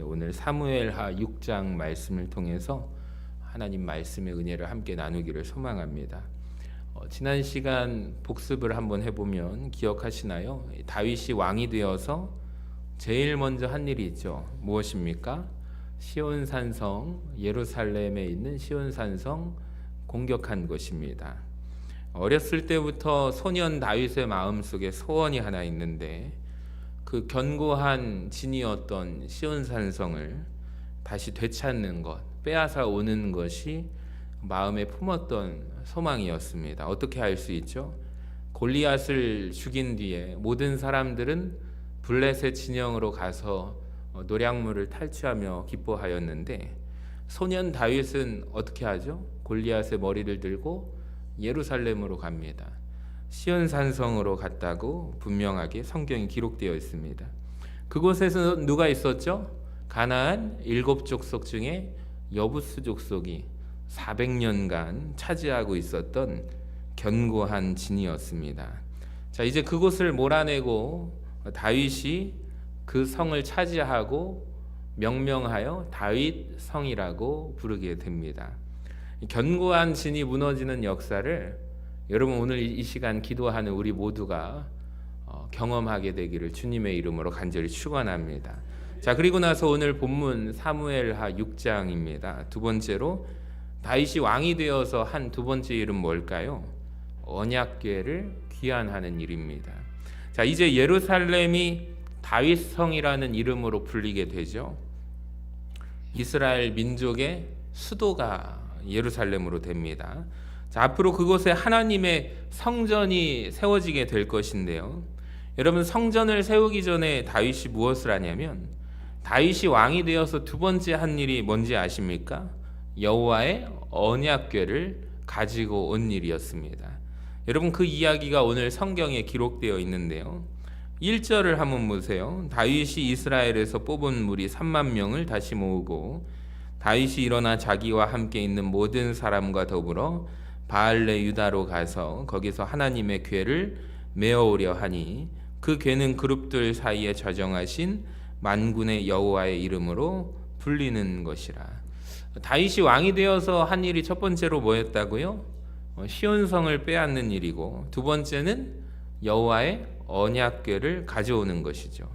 오늘 사무엘하 6장 말씀을 통해서 하나님 말씀의 은혜를 함께 나누기를 소망합니다. 지난 시간 복습을 한번 해보면 기억하시나요? 다윗이 왕이 되어서 제일 먼저 한 일이 있죠. 무엇입니까? 시온산성, 예루살렘에 있는 시온산성 공격한 것입니다. 어렸을 때부터 소년 다윗의 마음속에 소원이 하나 있는데 그 견고한 진이었던 시온산성을 다시 되찾는 것, 빼앗아 오는 것이 마음에 품었던 소망이었습니다. 어떻게 할 수 있죠? 골리앗을 죽인 뒤에 모든 사람들은 블레셋 진영으로 가서 노략물을 탈취하며 기뻐하였는데 소년 다윗은 어떻게 하죠? 골리앗의 머리를 들고 예루살렘으로 갑니다. 시온산성으로 갔다고 분명하게 성경이 기록되어 있습니다. 그곳에서 누가 있었죠? 가나안 7족속 중에 여부스 족속이 400년간 차지하고 있었던 견고한 진이었습니다. 자, 이제 그곳을 몰아내고 다윗이 그 성을 차지하고 명명하여 다윗 성이라고 부르게 됩니다. 견고한 진이 무너지는 역사를 여러분 오늘 이 시간 기도하는 우리 모두가 경험하게 되기를 주님의 이름으로 간절히 축원합니다. 자, 그리고 나서 오늘 본문 사무엘하 6장입니다. 두 번째로 다윗이 왕이 되어서 한 두 번째 일은 뭘까요? 언약궤를 귀환하는 일입니다. 자, 이제 예루살렘이 다윗성이라는 이름으로 불리게 되죠. 이스라엘 민족의 수도가 예루살렘으로 됩니다. 자, 앞으로 그곳에 하나님의 성전이 세워지게 될 것인데요. 여러분, 성전을 세우기 전에 다윗이 무엇을 하냐면 다윗이 왕이 되어서 두 번째 한 일이 뭔지 아십니까? 여호와의 언약궤를 가지고 온 일이었습니다. 여러분, 그 이야기가 오늘 성경에 기록되어 있는데요. 1절을 한번 보세요. 다윗이 이스라엘에서 뽑은 무리 3만 명을 다시 모으고 다윗이 일어나 자기와 함께 있는 모든 사람과 더불어 바알레 유다로 가서 거기서 하나님의 궤를 메어오려 하니 그 궤는 그룹들 사이에 좌정하신 만군의 여호와의 이름으로 불리는 것이라. 다윗이 왕이 되어서 한 일이 첫 번째로 뭐였다고요? 시온성을 빼앗는 일이고 두 번째는 여호와의 언약궤를 가져오는 것이죠.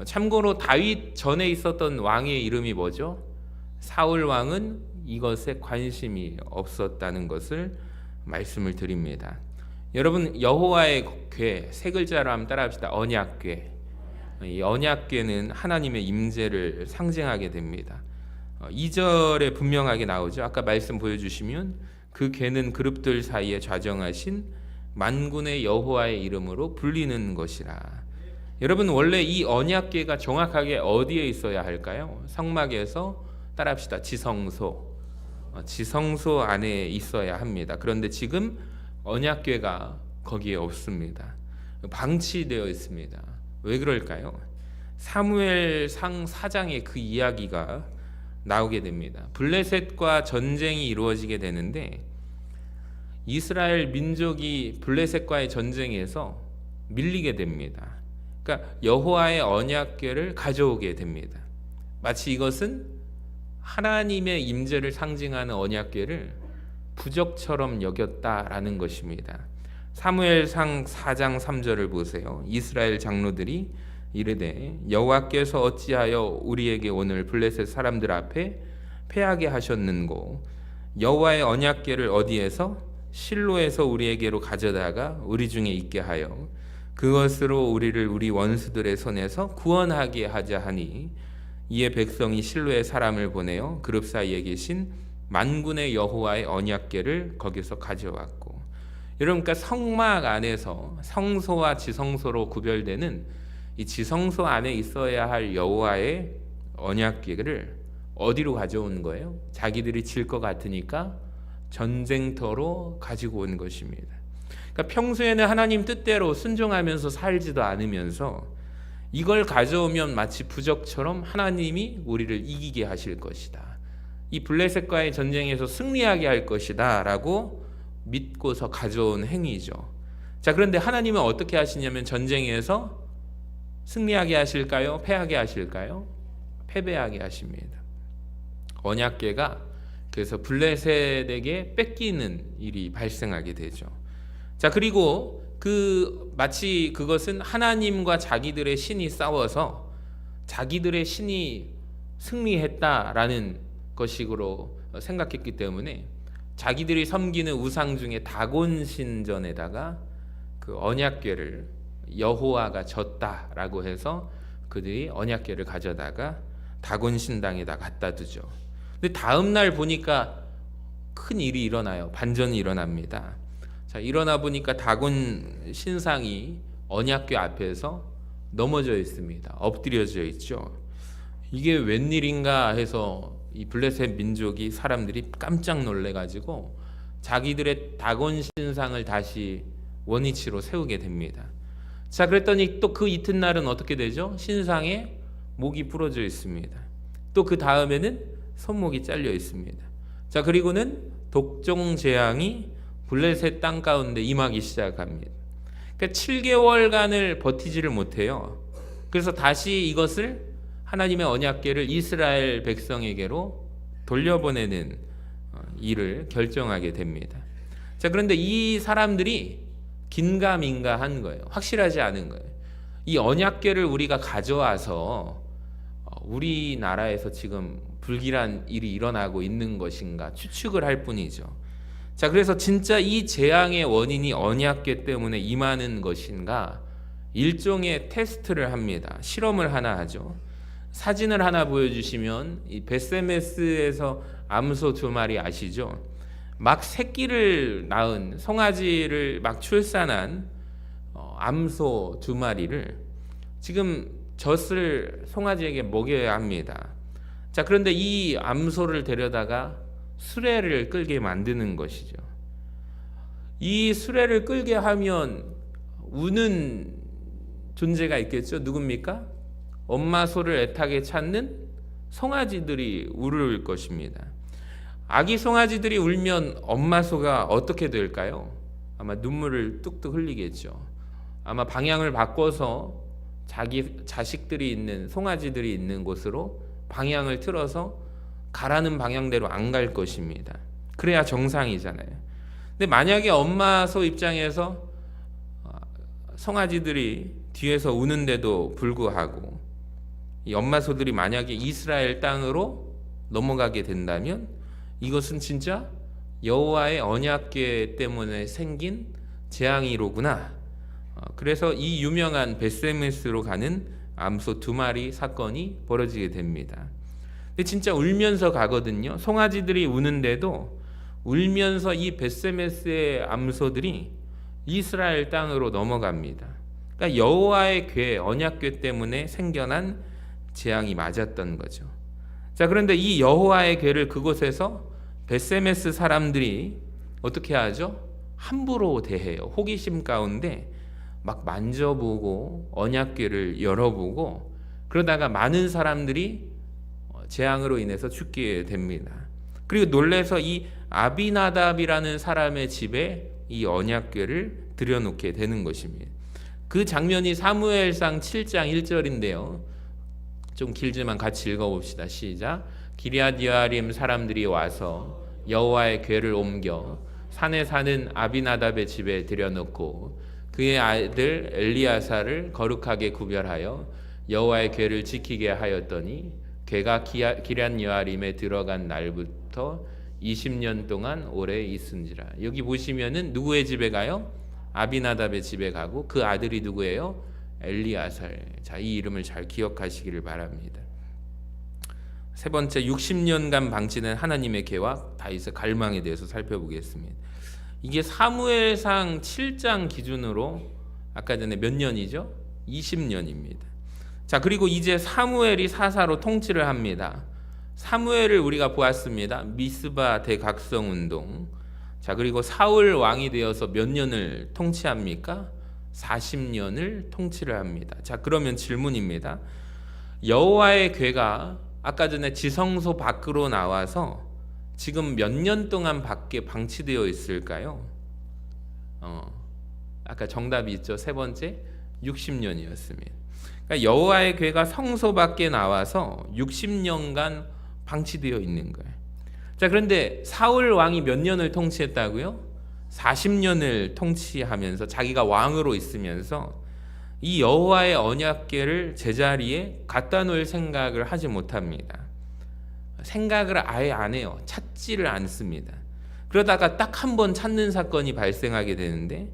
참고로 다윗 전에 있었던 왕의 이름이 뭐죠? 사울 왕은 이것에 관심이 없었다는 것을 말씀을 드립니다. 여러분, 여호와의 궤 세 글자로 한번 따라합시다. 언약궤. 이 언약궤는 하나님의 임재를 상징하게 됩니다. 2절에 분명하게 나오죠. 아까 말씀 보여주시면 그 궤는 그룹들 사이에 좌정하신 만군의 여호와의 이름으로 불리는 것이라. 여러분, 원래 이 언약궤가 정확하게 어디에 있어야 할까요? 성막에서 따라합시다. 지성소 안에 있어야 합니다. 그런데 지금 언약궤가 거기에 없습니다. 방치되어 있습니다. 왜 그럴까요? 사무엘상 4장에 그 이야기가 나오게 됩니다. 블레셋과 전쟁이 이루어지게 되는데 이스라엘 민족이 블레셋과의 전쟁에서 밀리게 됩니다. 그러니까 여호와의 언약궤를 가져오게 됩니다. 마치 이것은 하나님의 임재를 상징하는 언약궤를 부적처럼 여겼다라는 것입니다. 사무엘상 4장 3절을 보세요. 이스라엘 장로들이 이르되 여호와께서 어찌하여 우리에게 오늘 블레셋 사람들 앞에 패하게 하셨는고 여호와의 언약궤를 어디에서? 실로에서 우리에게로 가져다가 우리 중에 있게 하여 그것으로 우리를 우리 원수들의 손에서 구원하게 하자 하니 이에 백성이 실로에 사람을 보내어 그룹 사이에 계신 만군의 여호와의 언약궤를 거기서 가져왔고. 여러분, 그러니까 성막 안에서 성소와 지성소로 구별되는 이 지성소 안에 있어야 할 여호와의 언약궤를 어디로 가져온 거예요? 자기들이 질 것 같으니까 전쟁터로 가지고 온 것입니다. 그러니까 평소에는 하나님 뜻대로 순종하면서 살지도 않으면서 이걸 가져오면 마치 부적처럼 하나님이 우리를 이기게 하실 것이다. 이 블레셋과의 전쟁에서 승리하게 할 것이다 라고 믿고서 가져온 행위죠. 자, 그런데 하나님은 어떻게 하시냐면 전쟁에서 승리하게 하실까요? 패하게 하실까요? 패배하게 하십니다. 언약궤가 그래서 블레셋에게 뺏기는 일이 발생하게 되죠. 자, 그리고 마치 그것은 하나님과 자기들의 신이 싸워서 자기들의 신이 승리했다라는 것식으로 생각했기 때문에 자기들이 섬기는 우상 중에 다곤 신전에다가 그 언약궤를 여호와가 졌다라고 해서 그들이 언약궤를 가져다가 다곤 신당에다 갖다 두죠. 근데 다음 날 보니까 큰 일이 일어나요. 반전이 일어납니다. 자, 일어나 보니까 다곤 신상이 언약궤 앞에서 넘어져 있습니다. 엎드려져 있죠. 이게 웬일인가 해서 이 블레셋 민족이 사람들이 깜짝 놀래가지고 자기들의 다곤 신상을 다시 원위치로 세우게 됩니다. 자, 그랬더니 또 그 이튿날은 어떻게 되죠? 신상에 목이 부러져 있습니다. 또 그 다음에는 손목이 잘려 있습니다. 자, 그리고는 독종 재앙이 블레셋 땅 가운데 임하기 시작합니다. 그러니까 7개월간을 버티지를 못해요. 그래서 다시 이것을 하나님의 언약궤를 이스라엘 백성에게로 돌려보내는 일을 결정하게 됩니다. 자, 그런데 이 사람들이 긴가민가한 거예요. 확실하지 않은 거예요. 이 언약궤를 우리가 가져와서 우리나라에서 지금 불길한 일이 일어나고 있는 것인가 추측을 할 뿐이죠. 자, 그래서 진짜 이 재앙의 원인이 언약궤 때문에 임하는 것인가 일종의 테스트를 합니다. 실험을 하나 하죠. 사진을 하나 보여주시면 이 베세메스에서 암소 2마리 아시죠? 막 새끼를 낳은 송아지를 막 출산한 암소 2마리를 지금 젖을 송아지에게 먹여야 합니다. 자, 그런데 이 암소를 데려다가 수레를 끌게 만드는 것이죠. 이 수레를 끌게 하면 우는 존재가 있겠죠. 누굽니까? 엄마 소를 애타게 찾는 송아지들이 울을 것입니다. 아기 송아지들이 울면 엄마 소가 어떻게 될까요? 아마 눈물을 뚝뚝 흘리겠죠. 아마 방향을 바꿔서 자기 자식들이 있는 송아지들이 있는 곳으로 방향을 틀어서 가라는 방향대로 안 갈 것입니다. 그래야 정상이잖아요. 근데 만약에 엄마 소 입장에서 송아지들이 뒤에서 우는데도 불구하고 이 엄마 소들이 만약에 이스라엘 땅으로 넘어가게 된다면 이것은 진짜 여호와의 언약궤 때문에 생긴 재앙이로구나. 그래서 이 유명한 베세메스로 가는 암소 2마리 사건이 벌어지게 됩니다. 근데 진짜 울면서 가거든요. 송아지들이 우는데도 울면서 이 베세메스의 암소들이 이스라엘 땅으로 넘어갑니다. 그러니까 여호와의 궤, 언약궤 때문에 생겨난 재앙이 맞았던 거죠. 자, 그런데 이 여호와의 궤를 그곳에서 베세메스 사람들이 어떻게 하죠? 함부로 대해요. 호기심 가운데 막 만져보고 언약궤를 열어보고 그러다가 많은 사람들이 재앙으로 인해서 죽게 됩니다. 그리고 놀래서 이 아비나답이라는 사람의 집에 이 언약궤를 들여놓게 되는 것입니다. 그 장면이 사무엘상 7장 1절인데요. 좀 길지만 같이 읽어봅시다. 시작. 기럇 여아림 사람들이 와서 여호와의 궤를 옮겨 산에 사는 아비나답의 집에 들여놓고 그의 아들 엘리야사를 거룩하게 구별하여 여호와의 궤를 지키게 하였더니 궤가 기럇 여아림에 들어간 날부터 20년 동안 오래 있은지라. 여기 보시면은 누구의 집에 가요? 아비나답의 집에 가고 그 아들이 누구예요? 엘리야살. 자, 이 이름을 잘 기억하시기를 바랍니다. 세 번째, 60년간 방치된 하나님의 궤와 다윗의 갈망에 대해서 살펴보겠습니다. 이게 사무엘상 7장 기준으로 아까 전에 몇 년이죠? 20년입니다. 자, 그리고 이제 사무엘이 사사로 통치를 합니다. 사무엘을 우리가 보았습니다. 미스바 대각성 운동. 자, 그리고 사울 왕이 되어서 몇 년을 통치합니까? 40년을 통치를 합니다. 자, 그러면 질문입니다. 여호와의 궤가 아까 전에 지성소 밖으로 나와서 지금 몇 년 동안 밖에 방치되어 있을까요? 아까 정답이 있죠. 세 번째, 60년이었습니다. 그러니까 그러니까 여호와의 궤가 성소 밖에 나와서 60년간 방치되어 있는 거예요. 자, 그런데 사울 왕이 몇 년을 통치했다고요? 40년을 통치하면서 자기가 왕으로 있으면서 이 여호와의 언약궤를 제자리에 갖다 놓을 생각을 하지 못합니다. 생각을 아예 안 해요. 찾지를 않습니다. 그러다가 딱 한 번 찾는 사건이 발생하게 되는데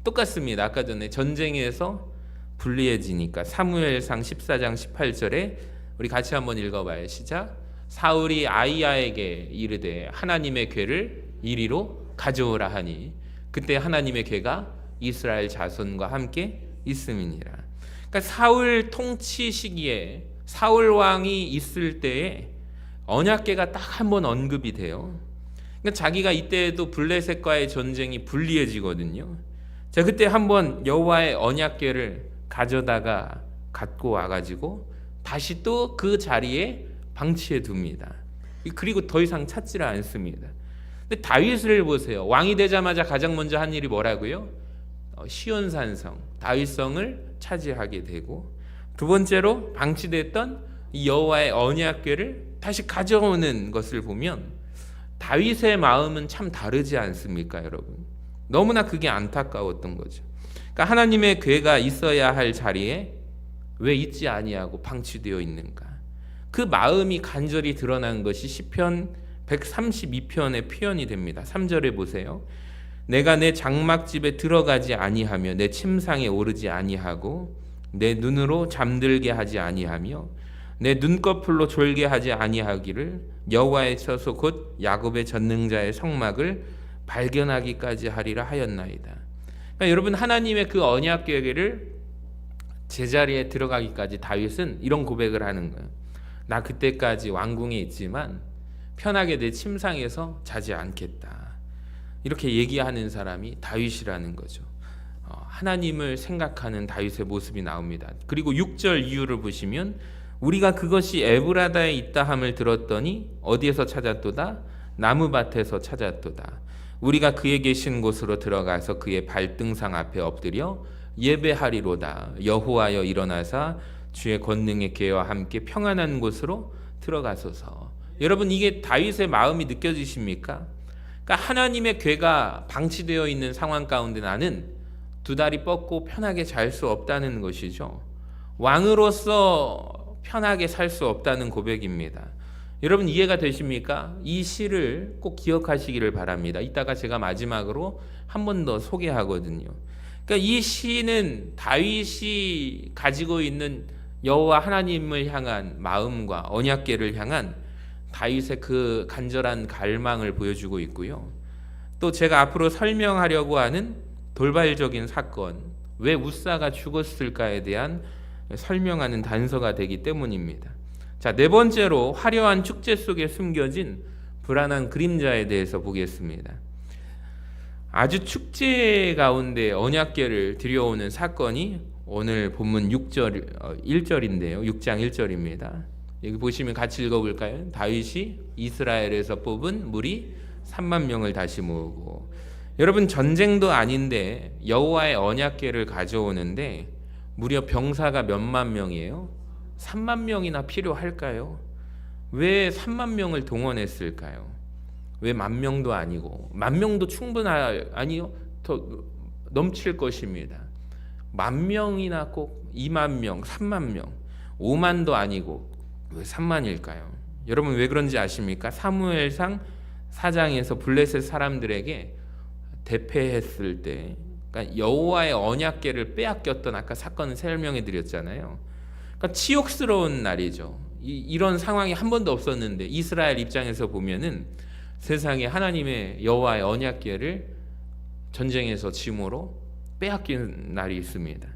똑같습니다. 아까 전에 전쟁에서 불리해지니까 사무엘상 14장 18절에 우리 같이 한번 읽어봐요. 시작. 사울이 아이야에게 이르되 하나님의 궤를 이리로 가져오라 하니 그때 하나님의 궤가 이스라엘 자손과 함께 있음이니라. 그러니까 사울 통치 시기에 사울 왕이 있을 때에 언약궤가 딱 한 번 언급이 돼요. 그러니까 자기가 이때에도 블레셋과의 전쟁이 불리해지거든요. 자, 그때 한번 여호와의 언약궤를 가져다가 갖고 와가지고 다시 또 그 자리에 방치해 둡니다. 그리고 더 이상 찾지를 않습니다. 근데 다윗을 보세요. 왕이 되자마자 가장 먼저 한 일이 뭐라고요? 시온산성, 다윗성을 차지하게 되고, 두 번째로 방치됐던 이 여호와의 언약궤를 다시 가져오는 것을 보면 다윗의 마음은 참 다르지 않습니까, 여러분? 너무나 그게 안타까웠던 거죠. 그러니까 하나님의 궤가 있어야 할 자리에 왜 있지 아니하고 방치되어 있는가? 그 마음이 간절히 드러난 것이 시편 132편의 표현이 됩니다. 3절에 보세요. 내가 내 장막집에 들어가지 아니하며 내 침상에 오르지 아니하고 내 눈으로 잠들게 하지 아니하며 내 눈꺼풀로 졸게 하지 아니하기를 여호와의 처소 곧 야곱의 전능자의 성막을 발견하기까지 하리라 하였나이다. 그러니까 여러분, 하나님의 그 언약궤를 제자리에 들어가기까지 다윗은 이런 고백을 하는 거예요. 나 그때까지 왕궁에 있지만 편하게 내 침상에서 자지 않겠다. 이렇게 얘기하는 사람이 다윗이라는 거죠. 하나님을 생각하는 다윗의 모습이 나옵니다. 그리고 6절 이유를 보시면 우리가 그것이 에브라다에 있다 함을 들었더니 어디에서 찾았도다? 나무밭에서 찾았도다. 우리가 그의 계신 곳으로 들어가서 그의 발등상 앞에 엎드려 예배하리로다. 여호와여 일어나사 주의 권능의 궤와 함께 평안한 곳으로 들어가소서. 여러분, 이게 다윗의 마음이 느껴지십니까? 그러니까 하나님의 궤가 방치되어 있는 상황 가운데 나는 두 다리 뻗고 편하게 잘 수 없다는 것이죠. 왕으로서 편하게 살 수 없다는 고백입니다. 여러분, 이해가 되십니까? 이 시를 꼭 기억하시기를 바랍니다. 이따가 제가 마지막으로 한 번 더 소개하거든요. 그러니까 이 시는 다윗이 가지고 있는 여호와 하나님을 향한 마음과 언약궤를 향한 다윗의 그 간절한 갈망을 보여주고 있고요. 또 제가 앞으로 설명하려고 하는 돌발적인 사건, 왜 웃사가 죽었을까에 대한 설명하는 단서가 되기 때문입니다. 자, 네 번째로 화려한 축제 속에 숨겨진 불안한 그림자에 대해서 보겠습니다. 아주 축제 가운데 언약궤를 들여오는 사건이 오늘 본문 1절인데요. 6장 1절입니다. 여기 보시면 같이 읽어볼까요? 다윗이 이스라엘에서 뽑은 무리 3만 명을 다시 모으고, 여러분, 전쟁도 아닌데 여호와의 언약궤를 가져오는데 무려 병사가 몇만 명이에요? 3만 명이나 필요할까요? 왜 3만 명을 동원했을까요? 왜 10,000명도 아니고, 10,000명도 아니요, 더 넘칠 것입니다. 10,000명이나 꼭 20,000명, 30,000명, 50,000도 아니고 왜 3만일까요? 여러분, 왜 그런지 아십니까? 사무엘상 4장에서 블레셋 사람들에게 대패했을 때, 그러니까 여호와의 언약궤를 빼앗겼던 아까 사건을 설명해 드렸잖아요. 그러니까 치욕스러운 날이죠. 이런 상황이 한 번도 없었는데 이스라엘 입장에서 보면은 세상에 하나님의 여호와의 언약궤를 전쟁에서 짐으로 빼앗긴 날이 있습니다.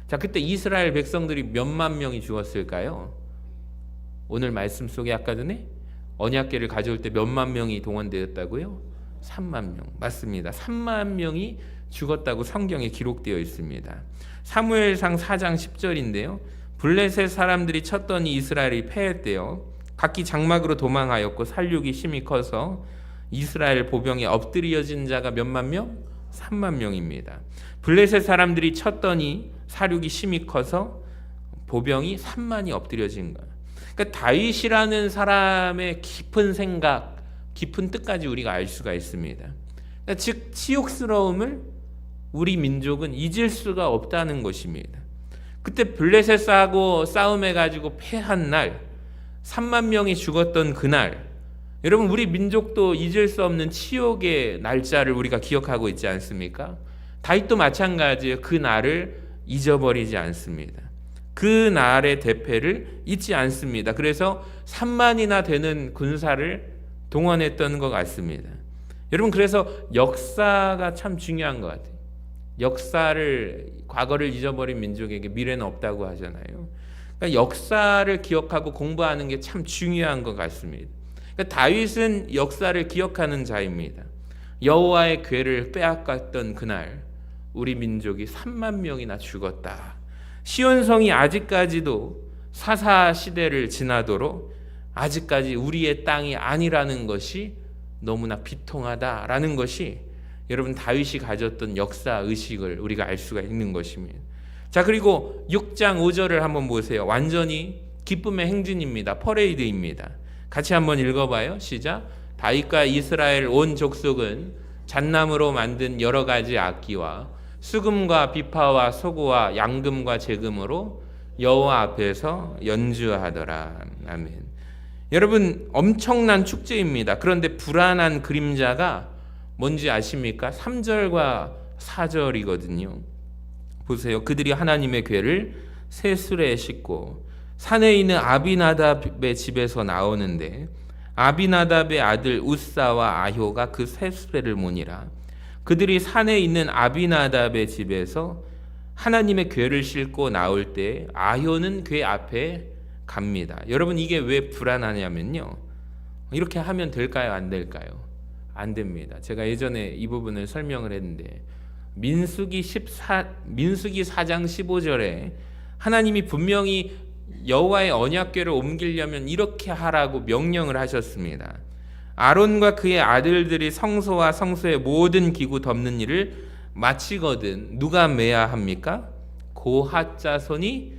자, 그때 이스라엘 백성들이 몇만 명이 죽었을까요? 오늘 말씀 속에 아까 전에 언약궤를 가져올 때 몇만 명이 동원되었다고요? 3만 명. 맞습니다. 3만 명이 죽었다고 성경에 기록되어 있습니다. 사무엘상 4장 10절인데요. 블레셋 사람들이 쳤더니 이스라엘이 패했대요. 각기 장막으로 도망하였고 살육이 심히 커서 이스라엘 보병에 엎드려진 자가 몇만 명? 3만 명입니다. 블레셋 사람들이 쳤더니 사륙이 심히 커서 보병이 3만이 엎드려진 거예요. 그러니까 다윗이라는 사람의 깊은 생각, 깊은 뜻까지 우리가 알 수가 있습니다. 그러니까 즉 치욕스러움을 우리 민족은 잊을 수가 없다는 것입니다. 그때 블레셋하고 싸움해가지고 패한 날, 3만 명이 죽었던 그날, 여러분 우리 민족도 잊을 수 없는 치욕의 날짜를 우리가 기억하고 있지 않습니까? 다윗도 마찬가지예요. 그 날을 잊어버리지 않습니다. 그 날의 대패를 잊지 않습니다. 그래서 3만이나 되는 군사를 동원했던 것 같습니다. 여러분 그래서 역사가 참 중요한 것 같아요. 과거를 잊어버린 민족에게 미래는 없다고 하잖아요. 그러니까 역사를 기억하고 공부하는 게 참 중요한 것 같습니다. 그러니까 다윗은 역사를 기억하는 자입니다. 여호와의 궤를 빼앗겼던 그날 우리 민족이 3만 명이나 죽었다. 시온성이 아직까지도 사사 시대를 지나도록 아직까지 우리의 땅이 아니라는 것이 너무나 비통하다라는 것이 여러분 다윗이 가졌던 역사 의식을 우리가 알 수가 있는 것입니다. 자, 그리고 6장 5절을 한번 보세요. 완전히 기쁨의 행진입니다. 퍼레이드입니다. 같이 한번 읽어봐요. 시작. 다윗과 이스라엘 온 족속은 잣나무로 만든 여러 가지 악기와 수금과 비파와 소고와 양금과 제금으로 여호와 앞에서 연주하더라. 아멘. 여러분 엄청난 축제입니다. 그런데 불안한 그림자가 뭔지 아십니까? 3절과 4절이거든요. 보세요. 그들이 하나님의 궤를 새 수레에 싣고 산에 있는 아비나답의 집에서 나오는데 아비나답의 아들 우사와 아효가 그 새 수레를 모니라. 그들이 산에 있는 아비나답의 집에서 하나님의 궤를 싣고 나올 때 아효는 궤 앞에 갑니다. 여러분 이게 왜 불안하냐면요. 이렇게 하면 될까요? 안 될까요? 안 됩니다. 제가 예전에 이 부분을 설명을 했는데 민수기 4장 15절에 하나님이 분명히 여호와의 언약궤를 옮기려면 이렇게 하라고 명령을 하셨습니다. 아론과 그의 아들들이 성소와 성소의 모든 기구 덮는 일을 마치거든 누가 매야 합니까? 고핫 자손이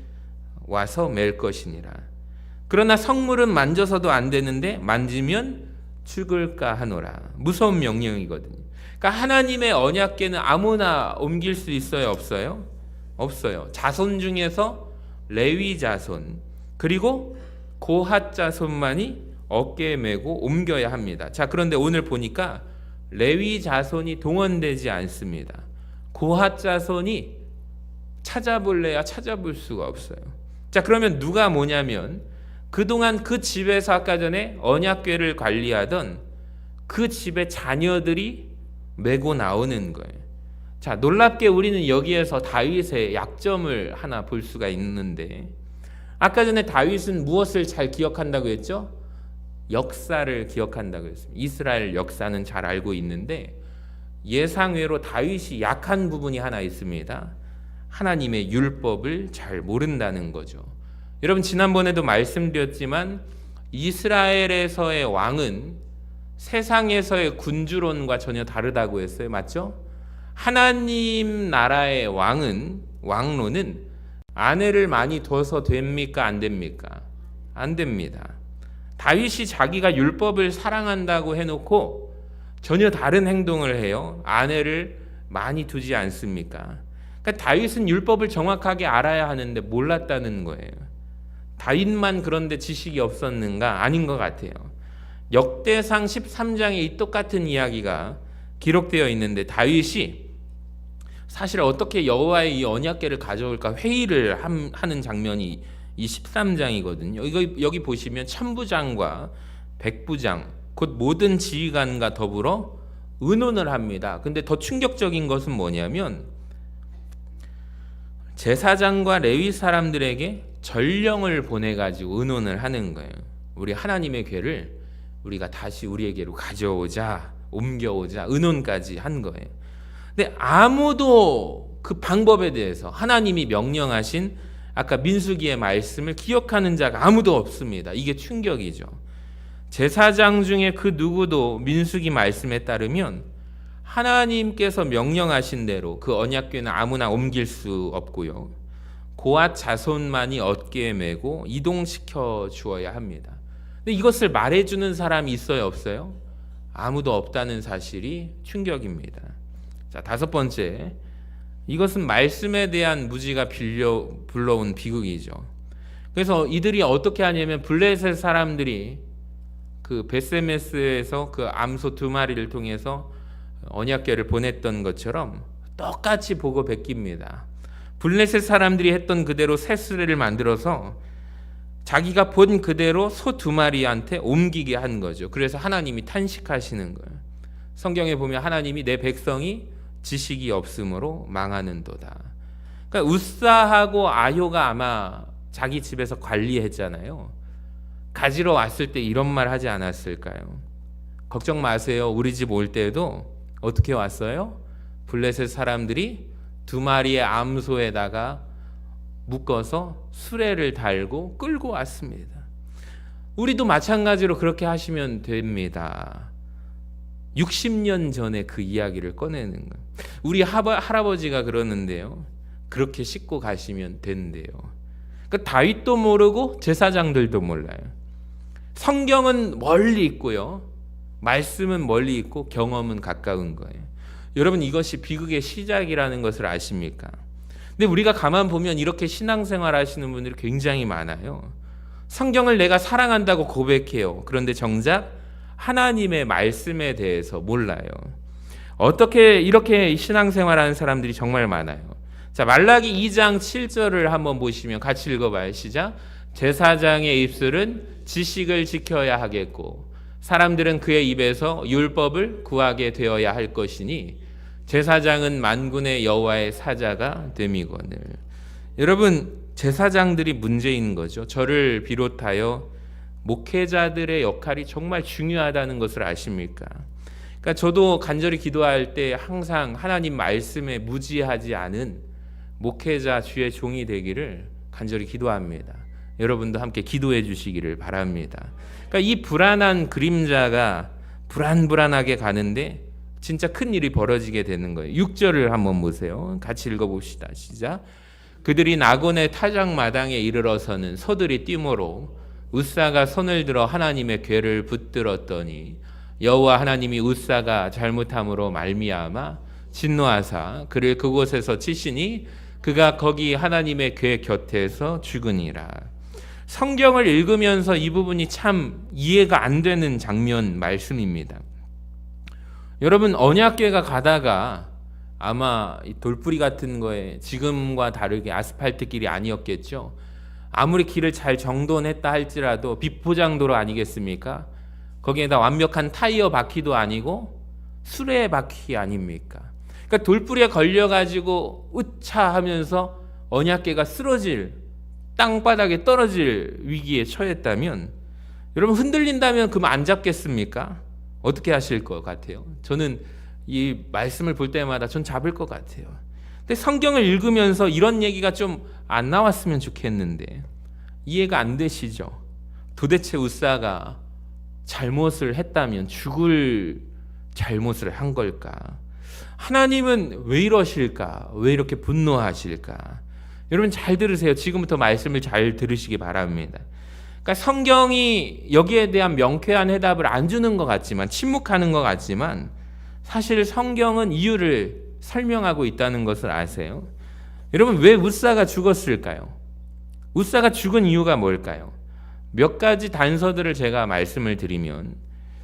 와서 맬 것이니라. 그러나 성물은 만져서도 안 되는데 만지면 죽을까 하노라. 무서운 명령이거든요. 그러니까 하나님의 언약궤는 아무나 옮길 수 있어요? 없어요? 없어요. 자손 중에서 레위 자손 그리고 고핫 자손만이 어깨에 메고 옮겨야 합니다. 자, 그런데 오늘 보니까 레위 자손이 동원되지 않습니다. 고핫 자손이 찾아볼래야 찾아볼 수가 없어요. 자, 그러면 누가 뭐냐면 그동안 그 집에서 아까 전에 언약궤를 관리하던 그 집의 자녀들이 메고 나오는 거예요. 자, 놀랍게 우리는 여기에서 다윗의 약점을 하나 볼 수가 있는데 아까 전에 다윗은 무엇을 잘 기억한다고 했죠? 역사를 기억한다고 했습니다. 이스라엘 역사는 잘 알고 있는데 예상외로 다윗이 약한 부분이 하나 있습니다. 하나님의 율법을 잘 모른다는 거죠. 여러분 지난번에도 말씀드렸지만 이스라엘에서의 왕은 세상에서의 군주론과 전혀 다르다고 했어요. 맞죠? 하나님 나라의 왕론은 아내를 많이 둬서 됩니까? 안 됩니까? 안 됩니다. 다윗이 자기가 율법을 사랑한다고 해놓고 전혀 다른 행동을 해요. 아내를 많이 두지 않습니까? 그러니까 다윗은 율법을 정확하게 알아야 하는데 몰랐다는 거예요. 다윗만 그런데 지식이 없었는가? 아닌 것 같아요. 역대상 13장에 이 똑같은 이야기가 기록되어 있는데 다윗이 사실 어떻게 여호와의 이 언약궤를 가져올까 회의를 하는 장면이 이 13장이거든요. 이거 여기 보시면 천부장과 백부장 곧 모든 지휘관과 더불어 의논을 합니다. 근데 더 충격적인 것은 뭐냐면 제사장과 레위 사람들에게 전령을 보내가지고 의논을 하는 거예요. 우리 하나님의 궤를 우리가 다시 우리에게로 가져오자, 옮겨오자 의논까지 한 거예요. 근데 아무도 그 방법에 대해서 하나님이 명령하신 아까 민수기의 말씀을 기억하는 자가 아무도 없습니다. 이게 충격이죠. 제사장 중에 그 누구도 민수기 말씀에 따르면 하나님께서 명령하신 대로 그 언약궤는 아무나 옮길 수 없고요. 고앗 자손만이 얻게 메고 이동시켜 주어야 합니다. 근데 이것을 말해주는 사람이 있어요, 없어요? 아무도 없다는 사실이 충격입니다. 자, 다섯 번째, 이것은 말씀에 대한 무지가 불러온 비극이죠. 그래서 이들이 어떻게 하냐면 블레셋 사람들이 그 베세메스에서 그 암소 두 마리를 통해서 언약궤를 보냈던 것처럼 똑같이 보고 베낍니다. 블레셋 사람들이 했던 그대로 새 수레를 만들어서 자기가 본 그대로 소 두 마리한테 옮기게 한 거죠. 그래서 하나님이 탄식하시는 거예요. 성경에 보면 하나님이 내 백성이 지식이 없으므로 망하는도다. 그러니까 우사하고 아효가 아마 자기 집에서 관리했잖아요. 가지러 왔을 때 이런 말 하지 않았을까요? 걱정 마세요. 우리 집 올 때도 어떻게 왔어요? 블레셋 사람들이 두 마리의 암소에다가 묶어서 수레를 달고 끌고 왔습니다. 우리도 마찬가지로 그렇게 하시면 됩니다. 60년 전에 그 이야기를 꺼내는 거예요. 우리 할아버지가 그러는데요. 그렇게 싣고 가시면 된대요. 그러니까 다윗도 모르고 제사장들도 몰라요. 성경은 멀리 있고요. 말씀은 멀리 있고 경험은 가까운 거예요. 여러분, 이것이 비극의 시작이라는 것을 아십니까? 근데 우리가 가만 보면 이렇게 신앙생활 하시는 분들이 굉장히 많아요. 성경을 내가 사랑한다고 고백해요. 그런데 정작 하나님의 말씀에 대해서 몰라요. 어떻게 이렇게 신앙생활하는 사람들이 정말 많아요. 자, 말라기 2장 7절을 한번 보시면 같이 읽어봐요. 시작. 제사장의 입술은 지식을 지켜야 하겠고 사람들은 그의 입에서 율법을 구하게 되어야 할 것이니 제사장은 만군의 여호와의 사자가 됨이거늘. 여러분, 제사장들이 문제인 거죠. 저를 비롯하여 목회자들의 역할이 정말 중요하다는 것을 아십니까? 그러니까 저도 간절히 기도할 때 항상 하나님 말씀에 무지하지 않은 목회자 주의 종이 되기를 간절히 기도합니다. 여러분도 함께 기도해 주시기를 바랍니다. 그러니까 이 불안한 그림자가 불안하게 가는데 진짜 큰 일이 벌어지게 되는 거예요. 6절을 한번 보세요. 같이 읽어봅시다. 시작. 그들이 나곤의 타작마당에 이르러서는 소들이 뛰므로 우사가 손을 들어 하나님의 궤를 붙들었더니 여호와 하나님이 우사가 잘못함으로 말미암아 진노하사 그를 그곳에서 치시니 그가 거기 하나님의 궤 곁에서 죽으니라. 성경을 읽으면서 이 부분이 참 이해가 안 되는 장면 말씀입니다. 여러분, 언약궤가 가다가 아마 돌뿌리 같은 거에 지금과 다르게 아스팔트 길이 아니었겠죠. 아무리 길을 잘 정돈했다 할지라도 비포장도로 아니겠습니까? 거기에다 완벽한 타이어 바퀴도 아니고 수레 바퀴 아닙니까? 그러니까 돌뿌리에 걸려가지고 으차 하면서 언약궤가 쓰러질, 땅바닥에 떨어질 위기에 처했다면 여러분, 흔들린다면 그만 안 잡겠습니까? 어떻게 하실 것 같아요? 저는 이 말씀을 볼 때마다 전 잡을 것 같아요. 근데 성경을 읽으면서 이런 얘기가 좀 안 나왔으면 좋겠는데 이해가 안 되시죠? 도대체 우사가 잘못을 했다면 죽을 잘못을 한 걸까? 하나님은 왜 이러실까? 왜 이렇게 분노하실까? 여러분 잘 들으세요. 지금부터 말씀을 잘 들으시기 바랍니다. 그러니까 성경이 여기에 대한 명쾌한 해답을 안 주는 것 같지만, 침묵하는 것 같지만 사실 성경은 이유를 설명하고 있다는 것을 아세요? 여러분, 왜 우사가 죽었을까요? 우사가 죽은 이유가 뭘까요? 몇 가지 단서들을 제가 말씀을 드리면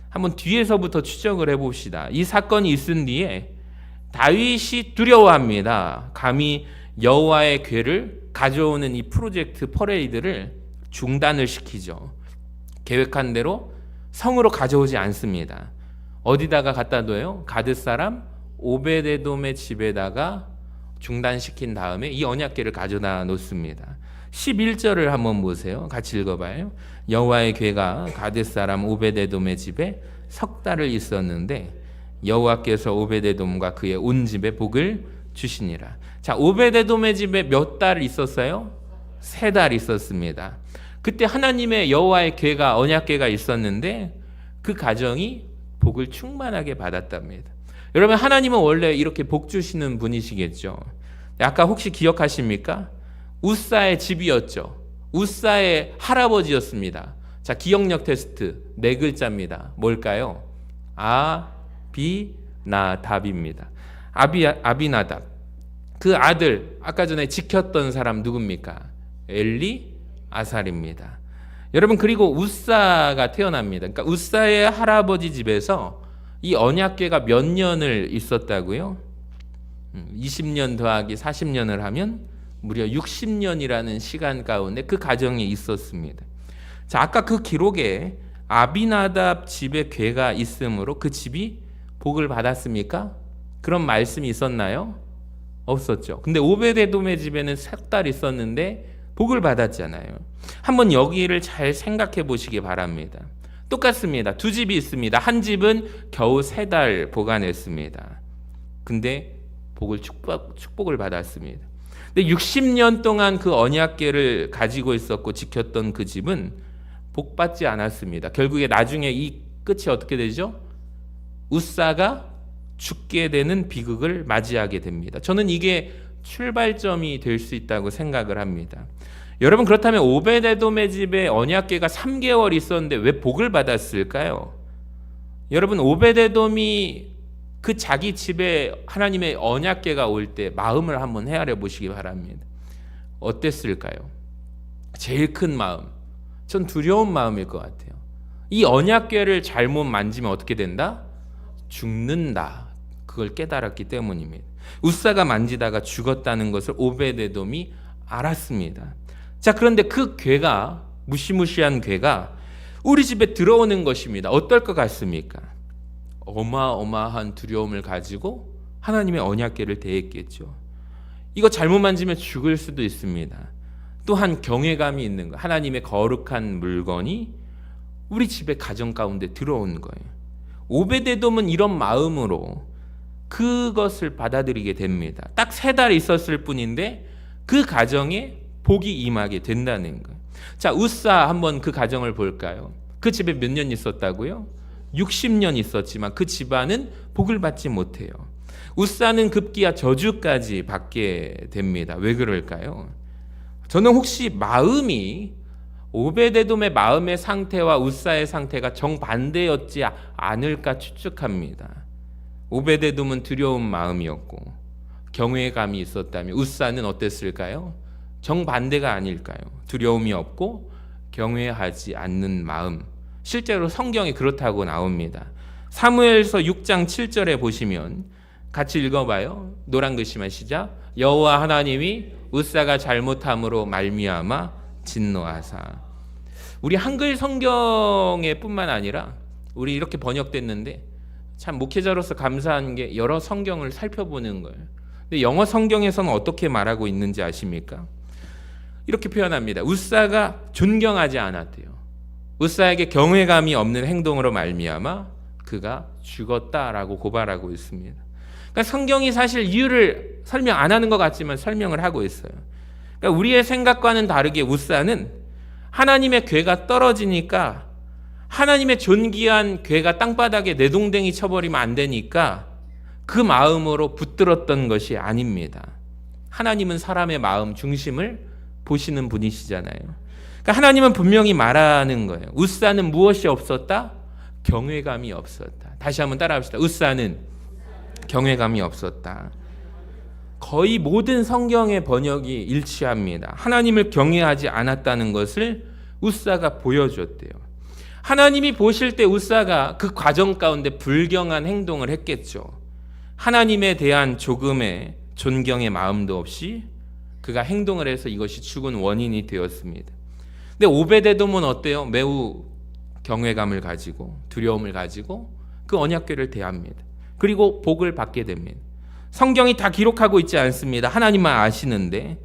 한번 뒤에서부터 추적을 해봅시다. 이 사건이 있은 뒤에 다윗이 두려워합니다. 감히 여호와의 궤를 가져오는 이 프로젝트 퍼레이드를 중단을 시키죠. 계획한 대로 성으로 가져오지 않습니다. 어디다가 갖다 둬요? 가드 사람 오베데돔의 집에다가 중단시킨 다음에 이 언약궤를 가져다 놓습니다. 11절을 한번 보세요. 같이 읽어봐요. 여호와의 궤가 가드 사람 오베데돔의 집에 석 달을 있었는데 여호와께서 오베데돔과 그의 온 집에 복을 주시니라. 자, 오베데돔의 집에 몇 달 있었어요? 3달 있었습니다. 그때 하나님의 여호와의 궤가 언약궤가 있었는데 그 가정이 복을 충만하게 받았답니다. 여러분, 하나님은 원래 이렇게 복 주시는 분이시겠죠. 아까 혹시 기억하십니까? 우사의 집이었죠. 우사의 할아버지였습니다. 자, 기억력 테스트 네 글자입니다. 뭘까요? 아비나답입니다. 아비나답. 그 아들, 아까 전에 지켰던 사람 누굽니까? 엘리아살입니다. 여러분, 그리고 우사가 태어납니다. 그러니까 우사의 할아버지 집에서 이 언약궤가 몇 년을 있었다고요? 20년 더하기 40년을 하면 무려 60년이라는 시간 가운데 그 가정에 있었습니다. 자, 아까 그 기록에 아비나답 집에 궤가 있으므로 그 집이 복을 받았습니까? 그런 말씀이 있었나요? 없었죠. 근데 오베데돔의 집에는 석 달 있었는데 복을 받았잖아요. 한번 여기를 잘 생각해 보시기 바랍니다. 똑같습니다. 두 집이 있습니다. 한 집은 겨우 3달 보관했습니다. 근데 축복을 받았습니다. 근데 60년 동안 그 언약궤를 가지고 있었고 지켰던 그 집은 복 받지 않았습니다. 결국에 나중에 이 끝이 어떻게 되죠? 우사가 죽게 되는 비극을 맞이하게 됩니다. 저는 이게 출발점이 될 수 있다고 생각을 합니다. 여러분, 그렇다면 오베데돔의 집에 언약궤가 3개월 있었는데 왜 복을 받았을까요? 여러분, 오베데돔이 그 자기 집에 하나님의 언약궤가 올 때 마음을 한번 헤아려 보시기 바랍니다. 어땠을까요? 제일 큰 마음, 전 두려운 마음일 것 같아요. 이 언약궤를 잘못 만지면 어떻게 된다? 죽는다. 그걸 깨달았기 때문입니다. 우사가 만지다가 죽었다는 것을 오베데돔이 알았습니다. 자, 그런데 그 궤가, 무시무시한 궤가 우리 집에 들어오는 것입니다. 어떨 것 같습니까? 어마어마한 두려움을 가지고 하나님의 언약궤를 대했겠죠. 이거 잘못 만지면 죽을 수도 있습니다. 또한 경외감이 있는 거, 하나님의 거룩한 물건이 우리 집의 가정 가운데 들어온 거예요. 오베데돔은 이런 마음으로 그것을 받아들이게 됩니다. 딱 3달 있었을 뿐인데 그 가정에 복이 임하게 된다는 거예요. 자, 우사 한번 그 가정을 볼까요? 그 집에 몇 년 있었다고요? 60년 있었지만 그 집안은 복을 받지 못해요. 우사는 급기야 저주까지 받게 됩니다. 왜 그럴까요? 저는 혹시 마음이 오베데돔의 마음의 상태와 우사의 상태가 정반대였지 않을까 추측합니다. 오베데돔은 두려운 마음이었고 경외감이 있었다면 우사는 어땠을까요? 정반대가 아닐까요? 두려움이 없고 경외하지 않는 마음. 실제로 성경이 그렇다고 나옵니다. 사무엘서 6장 7절에 보시면 같이 읽어봐요. 노란 글씨만 시작. 여호와 하나님이 우사가 잘못함으로 말미암아 진노하사. 우리 한글 성경에 뿐만 아니라 우리 이렇게 번역됐는데 참 목회자로서 감사한 게 여러 성경을 살펴보는 거예요. 근데 영어 성경에서는 어떻게 말하고 있는지 아십니까? 이렇게 표현합니다. 우사가 존경하지 않았대요. 우사에게 경외감이 없는 행동으로 말미암아 그가 죽었다라고 고발하고 있습니다. 그러니까 성경이 사실 이유를 설명 안 하는 것 같지만 설명을 하고 있어요. 그러니까 우리의 생각과는 다르게 우사는 하나님의 궤가 떨어지니까 하나님의 존귀한 궤가 땅바닥에 내동댕이 쳐버리면 안 되니까 그 마음으로 붙들었던 것이 아닙니다. 하나님은 사람의 마음 중심을 보시는 분이시잖아요. 그러니까 하나님은 분명히 말하는 거예요. 우사는 무엇이 없었다? 경외감이 없었다. 다시 한번 따라합시다. 우사는 경외감이 없었다. 거의 모든 성경의 번역이 일치합니다. 하나님을 경외하지 않았다는 것을 우사가 보여줬대요. 하나님이 보실 때 우사가 그 과정 가운데 불경한 행동을 했겠죠. 하나님에 대한 조금의 존경의 마음도 없이 그가 행동을 해서 이것이 죽은 원인이 되었습니다. 근데 오베데돔은 어때요? 매우 경외감을 가지고 두려움을 가지고 그 언약궤를 대합니다. 그리고 복을 받게 됩니다. 성경이 다 기록하고 있지 않습니다. 하나님만 아시는데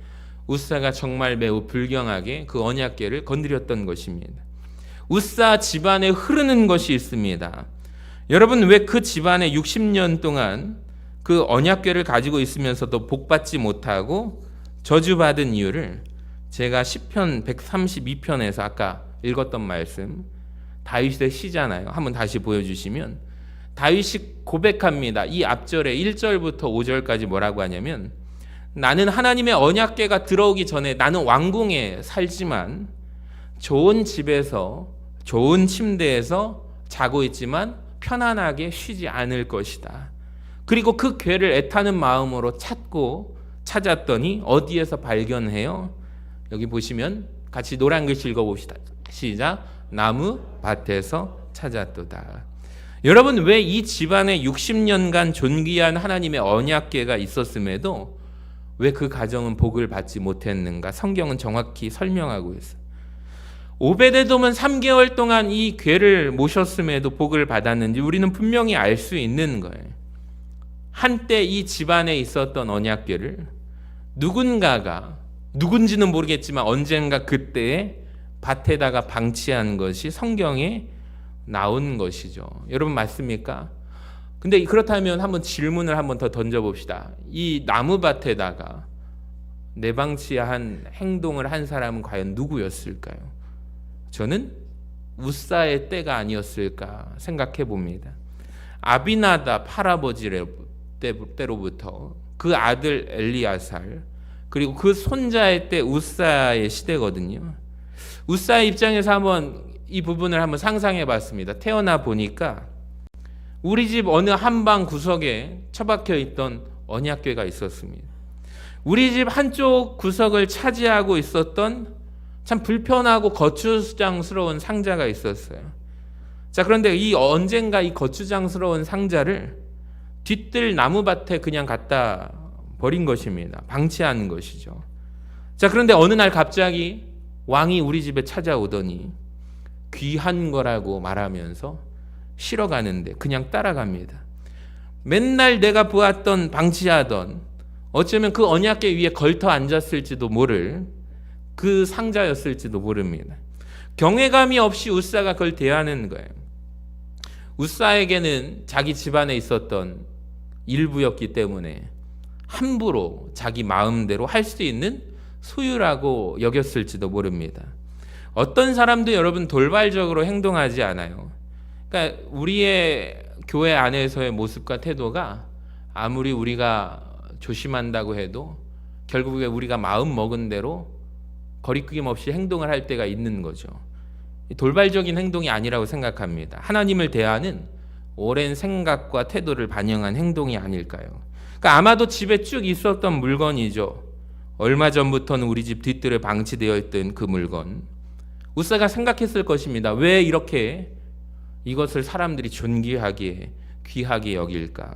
우사가 정말 매우 불경하게 그 언약궤를 건드렸던 것입니다. 우사 집안에 흐르는 것이 있습니다. 여러분, 왜 그 집안에 60년 동안 그 언약궤를 가지고 있으면서도 복받지 못하고 저주받은 이유를 제가 시편 132편에서 아까 읽었던 말씀, 다윗의 시잖아요. 한번 다시 보여주시면 다윗이 고백합니다. 이 앞절에 1절부터 5절까지 뭐라고 하냐면 나는 하나님의 언약궤가 들어오기 전에 나는 왕궁에 살지만 좋은 집에서 좋은 침대에서 자고 있지만 편안하게 쉬지 않을 것이다. 그리고 그 궤를 애타는 마음으로 찾았더니 어디에서 발견해요? 여기 보시면 같이 노란 글씨 읽어봅시다. 시작. 나무 밭에서 찾았도다. 여러분, 왜 이 집안에 60년간 존귀한 하나님의 언약궤가 있었음에도 왜 그 가정은 복을 받지 못했는가? 성경은 정확히 설명하고 있어요. 오베데돔은 3개월 동안 이 궤를 모셨음에도 복을 받았는지 우리는 분명히 알 수 있는 거예요. 한때 이 집안에 있었던 언약궤를 누군가가, 누군지는 모르겠지만 언젠가 그때에 밭에다가 방치한 것이 성경에 나온 것이죠. 여러분 맞습니까? 근데 그렇다면 한번 질문을 한번 더 던져봅시다. 이 나무밭에다가 내방치한 행동을 한 사람은 과연 누구였을까요? 저는 우사의 때가 아니었을까 생각해 봅니다. 아비나답 할아버지 때로부터 그 아들 엘리아살, 그리고 그 손자의 때 우사의 시대거든요. 우사의 입장에서 한번 이 부분을 한번 상상해 봤습니다. 태어나 보니까 우리 집 어느 한방 구석에 처박혀 있던 언약궤가 있었습니다. 우리 집 한쪽 구석을 차지하고 있었던 참 불편하고 거추장스러운 상자가 있었어요. 자, 그런데 언젠가 이 거추장스러운 상자를 뒤뜰 나무밭에 그냥 갖다 버린 것입니다. 방치한 것이죠. 자, 그런데 어느 날 갑자기 왕이 우리 집에 찾아오더니 귀한 거라고 말하면서 실어가는데 그냥 따라갑니다. 맨날 내가 보았던, 방치하던, 어쩌면 그 언약궤 위에 걸터 앉았을지도 모를 그 상자였을지도 모릅니다. 경외감이 없이 우사가 그걸 대하는 거예요. 우사에게는 자기 집안에 있었던 일부였기 때문에 함부로 자기 마음대로 할 수 있는 소유라고 여겼을지도 모릅니다. 어떤 사람도 여러분 돌발적으로 행동하지 않아요. 그러니까 우리의 교회 안에서의 모습과 태도가 아무리 우리가 조심한다고 해도 결국에 우리가 마음 먹은 대로 거리낌 없이 행동을 할 때가 있는 거죠. 돌발적인 행동이 아니라고 생각합니다. 하나님을 대하는 오랜 생각과 태도를 반영한 행동이 아닐까요? 그러니까 아마도 집에 쭉 있었던 물건이죠. 얼마 전부터는 우리 집 뒤뜰에 방치되어 있던 그 물건. 우사가 생각했을 것입니다. 왜 이렇게 이것을 사람들이 존귀하게 귀하게 여길까?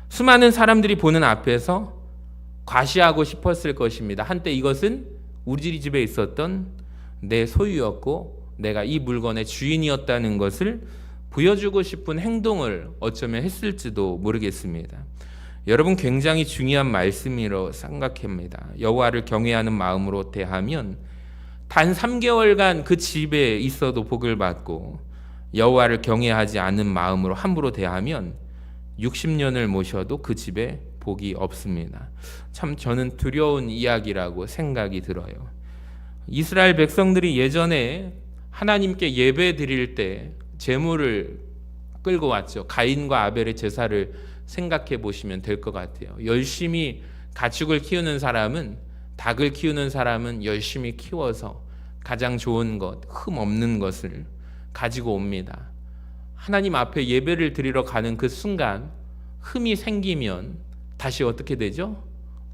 수많은 사람들이 보는 앞에서 과시하고 싶었을 것입니다. 한때 이것은 우리 집에 있었던 내 소유였고 내가 이 물건의 주인이었다는 것을 보여주고 싶은 행동을 어쩌면 했을지도 모르겠습니다. 여러분, 굉장히 중요한 말씀이라고 생각합니다. 여호와를 경외하는 마음으로 대하면 단 3개월간 그 집에 있어도 복을 받고, 여호와를 경외하지 않는 마음으로 함부로 대하면 60년을 모셔도 그 집에 복이 없습니다. 참 저는 두려운 이야기라고 생각이 들어요. 이스라엘 백성들이 예전에 하나님께 예배 드릴 때 제물을 끌고 왔죠. 가인과 아벨의 제사를 생각해 보시면 될 것 같아요. 열심히 가축을 키우는 사람은, 닭을 키우는 사람은 열심히 키워서 가장 좋은 것, 흠 없는 것을 가지고 옵니다. 하나님 앞에 예배를 드리러 가는 그 순간 흠이 생기면 다시 어떻게 되죠?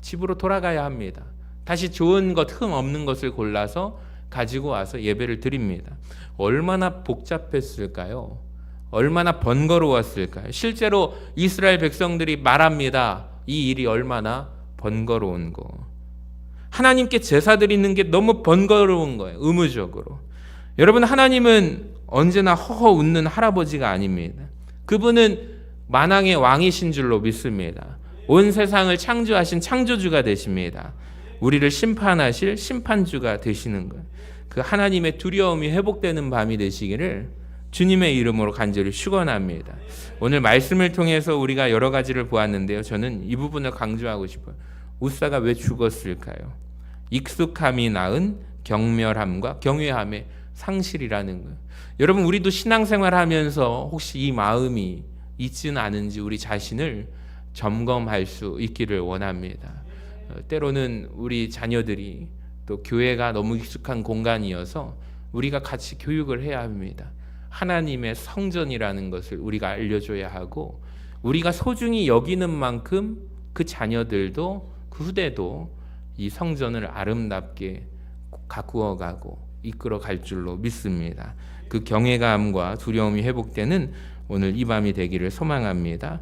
집으로 돌아가야 합니다. 다시 좋은 것, 흠 없는 것을 골라서 가지고 와서 예배를 드립니다. 얼마나 복잡했을까요? 얼마나 번거로웠을까요? 실제로 이스라엘 백성들이 말합니다. 이 일이 얼마나 번거로운 거. 하나님께 제사 드리는 게 너무 번거로운 거예요. 의무적으로. 여러분, 하나님은 언제나 허허 웃는 할아버지가 아닙니다. 그분은 만왕의 왕이신 줄로 믿습니다. 온 세상을 창조하신 창조주가 되십니다. 우리를 심판하실 심판주가 되시는 거예요. 그 하나님의 두려움이 회복되는 밤이 되시기를 주님의 이름으로 간절히 축원합니다. 오늘 말씀을 통해서 우리가 여러 가지를 보았는데요. 저는 이 부분을 강조하고 싶어요. 우사가 왜 죽었을까요? 익숙함이 낳은 경멸함과 경외함의 상실이라는 거예요. 여러분, 우리도 신앙생활하면서 혹시 이 마음이 있지는 않은지 우리 자신을 점검할 수 있기를 원합니다. 때로는 우리 자녀들이 또 교회가 너무 익숙한 공간이어서 우리가 같이 교육을 해야 합니다. 하나님의 성전이라는 것을 우리가 알려줘야 하고, 우리가 소중히 여기는 만큼 그 자녀들도 그 후대도 이 성전을 아름답게 가꾸어가고 이끌어 갈 줄로 믿습니다. 그 경외감과 두려움이 회복되는 오늘 이 밤이 되기를 소망합니다.